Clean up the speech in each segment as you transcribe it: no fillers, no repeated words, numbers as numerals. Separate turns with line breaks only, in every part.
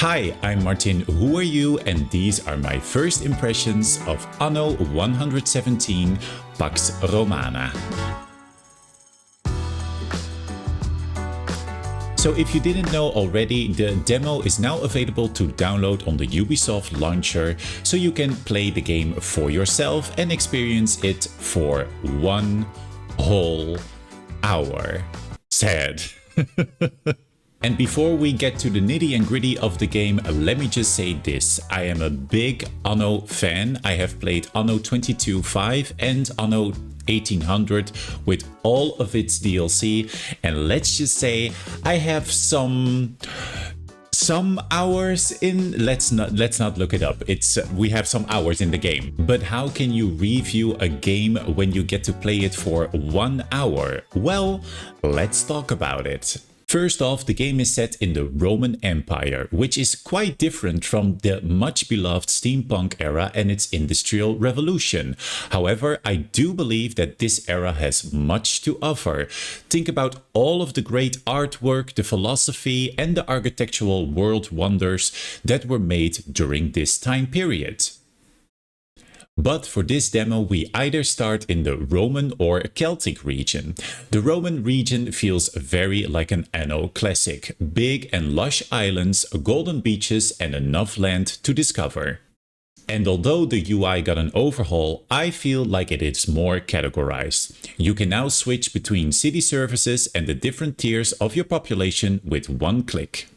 Hi, I'm Martin, who are you? And these are my first impressions of Anno 117 Pax Romana. So if you didn't know already, the demo is now available to download on the Ubisoft launcher, so you can play the game for yourself and experience it for 1 whole hour. Sad. And before we get to the nitty and gritty of the game, let me just say this. I am a big Anno fan. I have played Anno 22.5 and Anno 1800 with all of its DLC. And let's just say I have some hours in. Let's not look it up. We have some hours in the game. But how can you review a game when you get to play it for 1 hour? Well, let's talk about it. First off, the game is set in the Roman Empire, which is quite different from the much beloved steampunk era and its industrial revolution. However, I do believe that this era has much to offer. Think about all of the great artwork, the philosophy, and the architectural world wonders that were made during this time period. But for this demo, we either start in the Roman or Celtic region. The Roman region feels very like an Anno classic. Big and lush islands, golden beaches, and enough land to discover. And although the UI got an overhaul, I feel like it is more categorized. You can now switch between city services and the different tiers of your population with one click.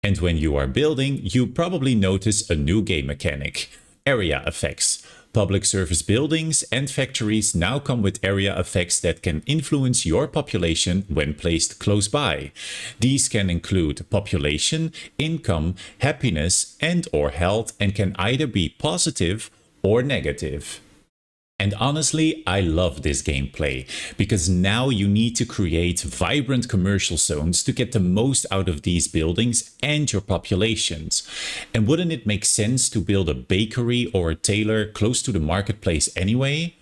And when you are building, you probably notice a new game mechanic: area effects. Public service buildings and factories now come with area effects that can influence your population when placed close by. These can include population, income, happiness, and/or health, and can either be positive or negative. And honestly, I love this gameplay, because now you need to create vibrant commercial zones to get the most out of these buildings and your populations. And wouldn't it make sense to build a bakery or a tailor close to the marketplace anyway?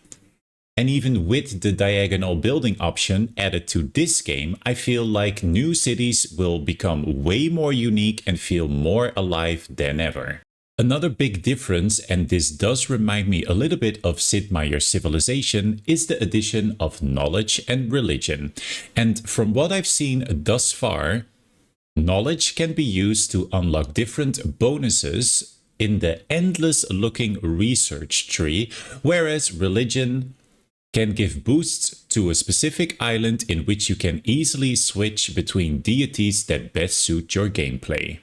And even with the diagonal building option added to this game, I feel like new cities will become way more unique and feel more alive than ever. Another big difference, and this does remind me a little bit of Sid Meier's Civilization, is the addition of knowledge and religion. And from what I've seen thus far, knowledge can be used to unlock different bonuses in the endless-looking research tree, whereas religion can give boosts to a specific island in which you can easily switch between deities that best suit your gameplay.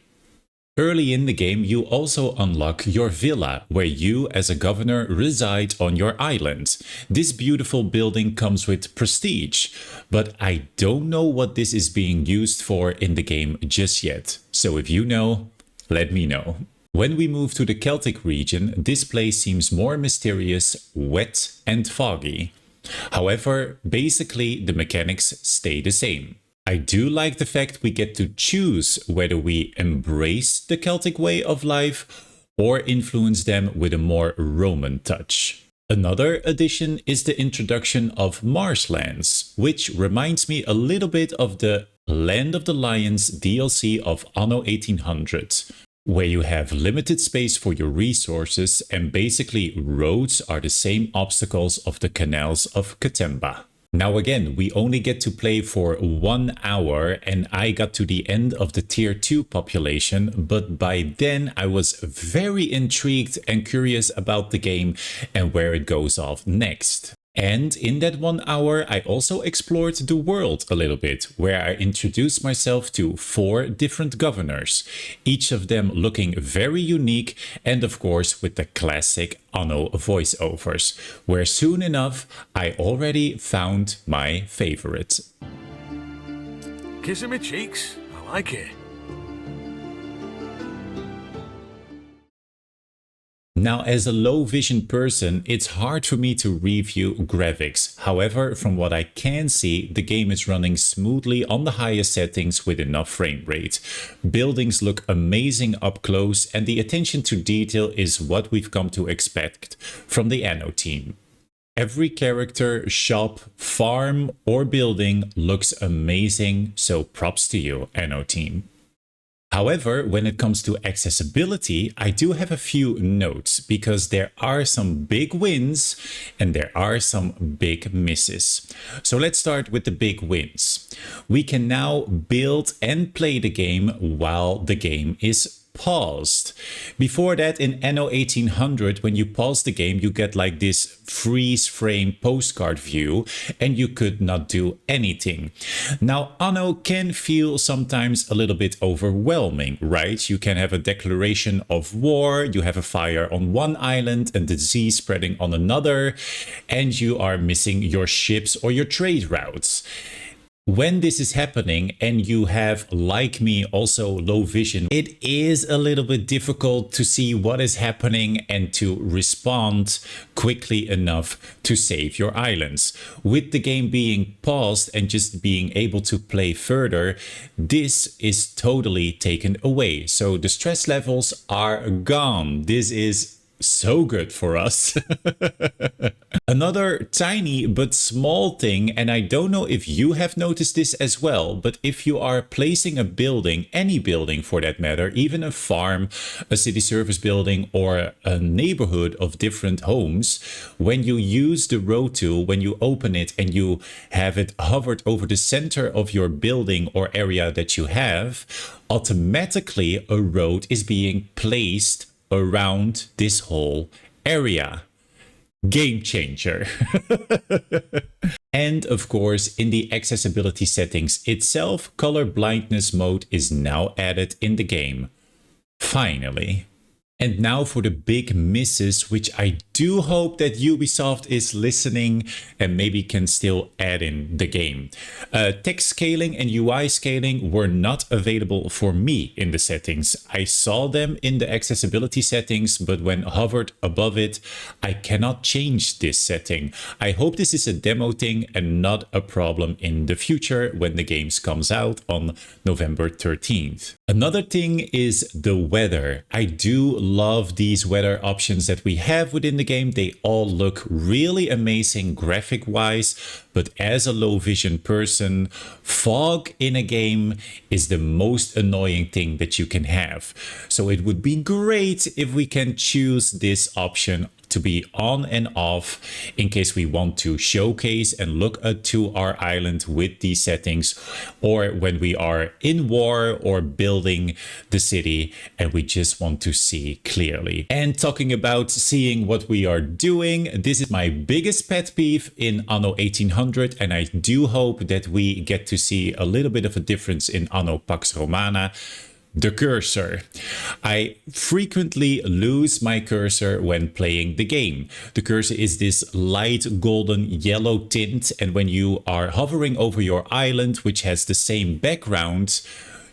Early in the game, you also unlock your villa, where you as a governor reside on your island. This beautiful building comes with prestige, but I don't know what this is being used for in the game just yet. So if you know, let me know. When we move to the Celtic region, this place seems more mysterious, wet, and foggy. However, basically the mechanics stay the same. I do like the fact we get to choose whether we embrace the Celtic way of life or influence them with a more Roman touch. Another addition is the introduction of marshlands, which reminds me a little bit of the Land of the Lions DLC of Anno 1800, where you have limited space for your resources and basically roads are the same obstacles of the canals of Katemba. Now again, we only get to play for 1 hour and I got to the end of the tier 2 population, but by then I was very intrigued and curious about the game and where it goes off next. And in that 1 hour, I also explored the world a little bit, where I introduced myself to 4 different governors, each of them looking very unique and of course with the classic Anno voiceovers, where soon enough I already found my favorite.
Kissing me cheeks, I like it.
Now, as a low vision person, it's hard for me to review graphics. However, from what I can see, the game is running smoothly on the highest settings with enough frame rate. Buildings look amazing up close, and the attention to detail is what we've come to expect from the Anno team. Every character, shop, farm, or building looks amazing, so props to you, Anno team. However, when it comes to accessibility, I do have a few notes because there are some big wins and there are some big misses. So let's start with the big wins. We can now build and play the game while the game is paused. Before that, in Anno 1800, when you pause the game, you get like this freeze frame postcard view and you could not do anything. Now, Anno can feel sometimes a little bit overwhelming, right? You can have a declaration of war, you have a fire on one island and disease spreading on another, and you are missing your ships or your trade routes. When this is happening and you have, like me, also low vision, it is a little bit difficult to see what is happening and to respond quickly enough to save your islands. With the game being paused and just being able to play further, this is totally taken away. So the stress levels are gone. This is so good for us. Another tiny but small thing, and I don't know if you have noticed this as well, but if you are placing a building, any building for that matter, even a farm, a city service building, or a neighborhood of different homes, when you use the row tool, when you open it and you have it hovered over the center of your building or area that you have, automatically a road is being placed around this whole area. Game changer. And of course, in the accessibility settings itself, color blindness mode is now added in the game. Finally. And now for the big misses, which I do hope that Ubisoft is listening and maybe can still add in the game. Text scaling and UI scaling were not available for me in the settings. I saw them in the accessibility settings, but when hovered above it, I cannot change this setting. I hope this is a demo thing and not a problem in the future when the game comes out on November 13th. Another thing is the weather. I do love these weather options that we have within the game. They all look really amazing graphic wise, but as a low vision person, fog in a game is the most annoying thing that you can have. So it would be great if we can choose this option to be on and off in case we want to showcase and look to our island with these settings, or when we are in war or building the city and we just want to see clearly. And talking about seeing what we are doing, this is my biggest pet peeve in Anno 1800, and I do hope that we get to see a little bit of a difference in Anno Pax Romana. The cursor. I frequently lose my cursor when playing the game. The cursor is this light golden yellow tint, and when you are hovering over your island, which has the same background,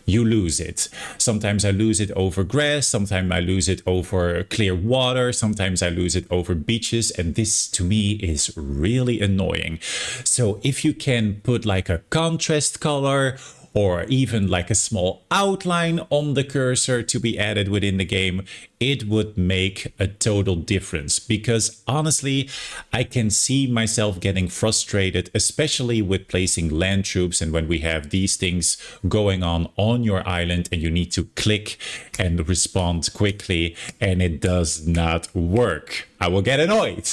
you lose it. Sometimes I lose it over grass, sometimes I lose it over clear water, sometimes I lose it over beaches, and this to me is really annoying. So if you can put like a contrast color or even like a small outline on the cursor to be added within the game, it would make a total difference. Because honestly, I can see myself getting frustrated, especially with placing land troops and when we have these things going on your island and you need to click and respond quickly and it does not work. I will get annoyed.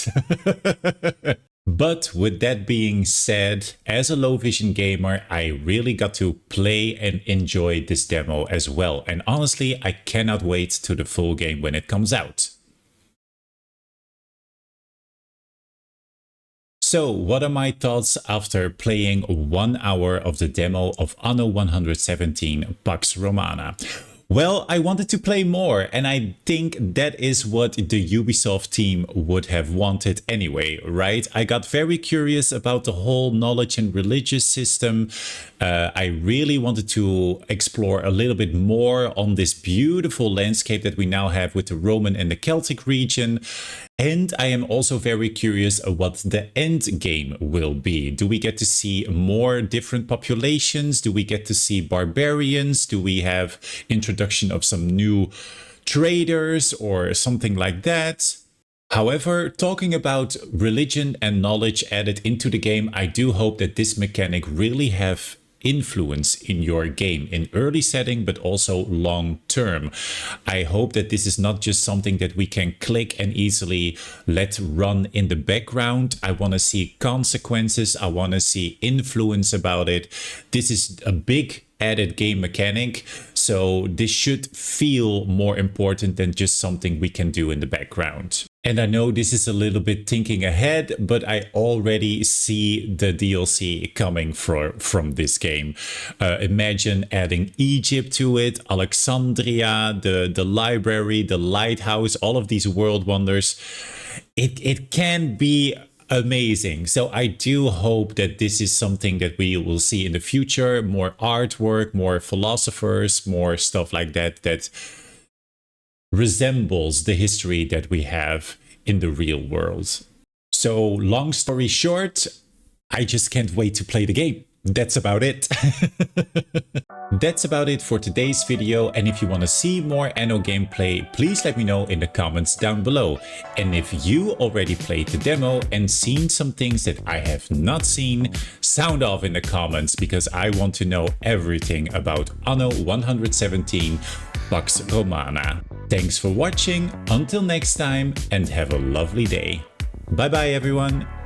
But with that being said, as a low vision gamer, I really got to play and enjoy this demo as well. And honestly, I cannot wait to the full game when it comes out. So what are my thoughts after playing 1 hour of the demo of Anno 117 Pax Romana? Well, I wanted to play more, and I think that is what the Ubisoft team would have wanted anyway, right? I got very curious about the whole knowledge and religious system. I really wanted to explore a little bit more on this beautiful landscape that we now have with the Roman and the Celtic region. And I am also very curious what the end game will be. Do we get to see more different populations? Do we get to see barbarians? Do we have introduction of some new traders or something like that? However, talking about religion and knowledge added into the game, I do hope that this mechanic really have influence in your game in early setting, but also long term. I hope that this is not just something that we can click and easily let run in the background. I want to see consequences. I want to see influence about it. This is a big added game mechanic, so this should feel more important than just something we can do in the background. And I know this is a little bit thinking ahead, but I already see the DLC coming from this game. Imagine adding Egypt to it, Alexandria, the library, the lighthouse, all of these world wonders. It can be amazing. So I do hope that this is something that we will see in the future. More artwork, more philosophers, more stuff like that that resembles the history that we have in the real world. So long story short, I just can't wait to play the game. That's about it. That's about it for today's video, and if you want to see more Anno gameplay, please let me know in the comments down below. And if you already played the demo and seen some things that I have not seen, sound off in the comments, because I want to know everything about Anno 117 Pax Romana. Thanks for watching, until next time, and have a lovely day. Bye bye everyone!